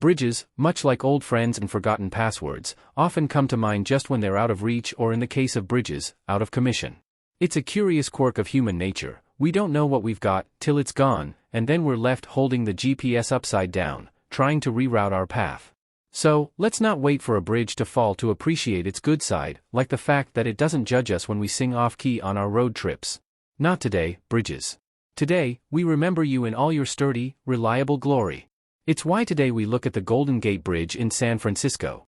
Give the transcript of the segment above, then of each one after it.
Bridges, much like old friends and forgotten passwords, often come to mind just when they're out of reach or, in the case of bridges, out of commission. It's a curious quirk of human nature. We don't know what we've got till it's gone, and then we're left holding the GPS upside down, trying to reroute our path. So, let's not wait for a bridge to fall to appreciate its good side, like the fact that it doesn't judge us when we sing off-key on our road trips. Not today, bridges. Today, we remember you in all your sturdy, reliable glory. It's why today we look at the Golden Gate Bridge in San Francisco.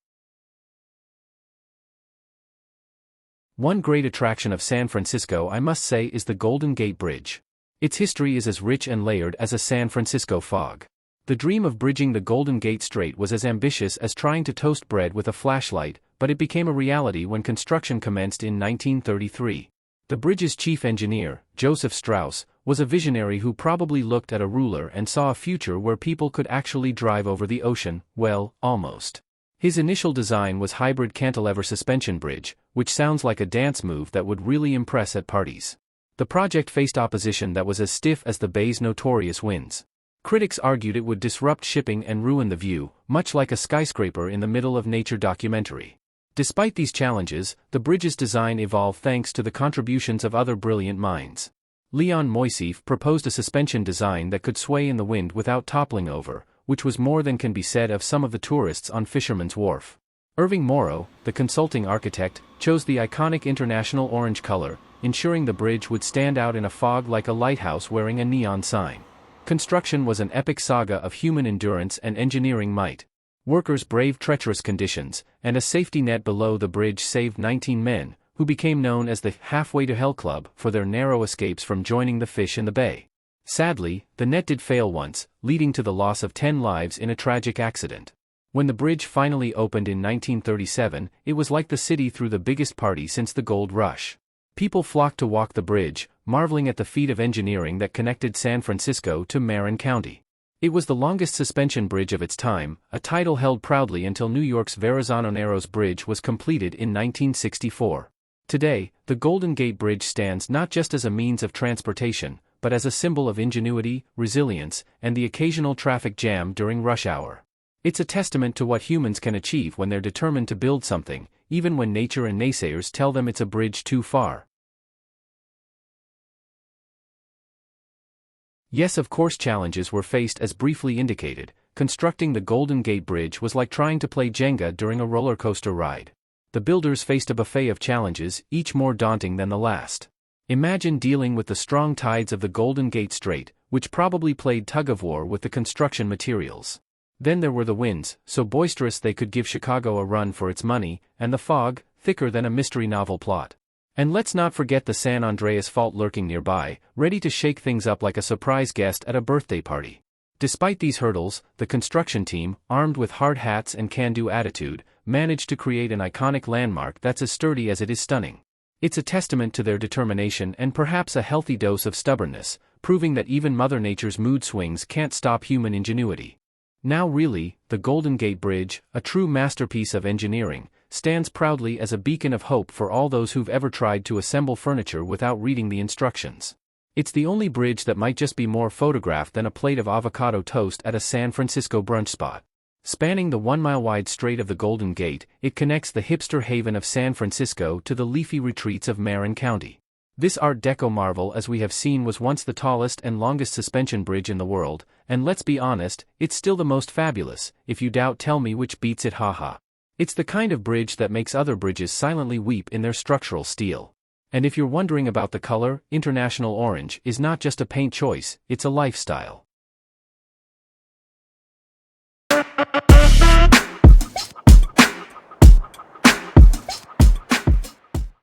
One great attraction of San Francisco, I must say, is the Golden Gate Bridge. Its history is as rich and layered as a San Francisco fog. The dream of bridging the Golden Gate Strait was as ambitious as trying to toast bread with a flashlight, but it became a reality when construction commenced in 1933. The bridge's chief engineer, Joseph Strauss, was a visionary who probably looked at a ruler and saw a future where people could actually drive over the ocean, well, almost. His initial design was hybrid cantilever suspension bridge, which sounds like a dance move that would really impress at parties. The project faced opposition that was as stiff as the bay's notorious winds. Critics argued it would disrupt shipping and ruin the view, much like a skyscraper in the middle of nature documentary. Despite these challenges, the bridge's design evolved thanks to the contributions of other brilliant minds. Leon Moisseiff proposed a suspension design that could sway in the wind without toppling over, which was more than can be said of some of the tourists on Fisherman's Wharf. Irving Morrow, the consulting architect, chose the iconic international orange color, ensuring the bridge would stand out in a fog like a lighthouse wearing a neon sign. Construction was an epic saga of human endurance and engineering might. Workers braved treacherous conditions, and a safety net below the bridge saved 19 men, who became known as the Halfway to Hell Club for their narrow escapes from joining the fish in the bay. Sadly, the net did fail once, leading to the loss of 10 lives in a tragic accident. When the bridge finally opened in 1937, it was like the city threw the biggest party since the gold rush. People flocked to walk the bridge, marveling at the feat of engineering that connected San Francisco to Marin County. It was the longest suspension bridge of its time, a title held proudly until New York's Verrazano Narrows Bridge was completed in 1964. Today, the Golden Gate Bridge stands not just as a means of transportation, but as a symbol of ingenuity, resilience, and the occasional traffic jam during rush hour. It's a testament to what humans can achieve when they're determined to build something, even when nature and naysayers tell them it's a bridge too far. Yes, of course, challenges were faced as briefly indicated. Constructing the Golden Gate Bridge was like trying to play Jenga during a roller coaster ride. The builders faced a buffet of challenges, each more daunting than the last. Imagine dealing with the strong tides of the Golden Gate Strait, which probably played tug-of-war with the construction materials. Then there were the winds, so boisterous they could give Chicago a run for its money, and the fog, thicker than a mystery novel plot. And let's not forget the San Andreas Fault lurking nearby, ready to shake things up like a surprise guest at a birthday party. Despite these hurdles, the construction team, armed with hard hats and can-do attitude, managed to create an iconic landmark that's as sturdy as it is stunning. It's a testament to their determination and perhaps a healthy dose of stubbornness, proving that even Mother Nature's mood swings can't stop human ingenuity. Now really, the Golden Gate Bridge, a true masterpiece of engineering, stands proudly as a beacon of hope for all those who've ever tried to assemble furniture without reading the instructions. It's the only bridge that might just be more photographed than a plate of avocado toast at a San Francisco brunch spot. Spanning the 1-mile-wide Strait of the Golden Gate, it connects the hipster haven of San Francisco to the leafy retreats of Marin County. This Art Deco marvel, as we have seen, was once the tallest and longest suspension bridge in the world, and let's be honest, it's still the most fabulous. If you doubt, tell me which beats it, haha. It's the kind of bridge that makes other bridges silently weep in their structural steel. And if you're wondering about the color, International Orange is not just a paint choice, it's a lifestyle.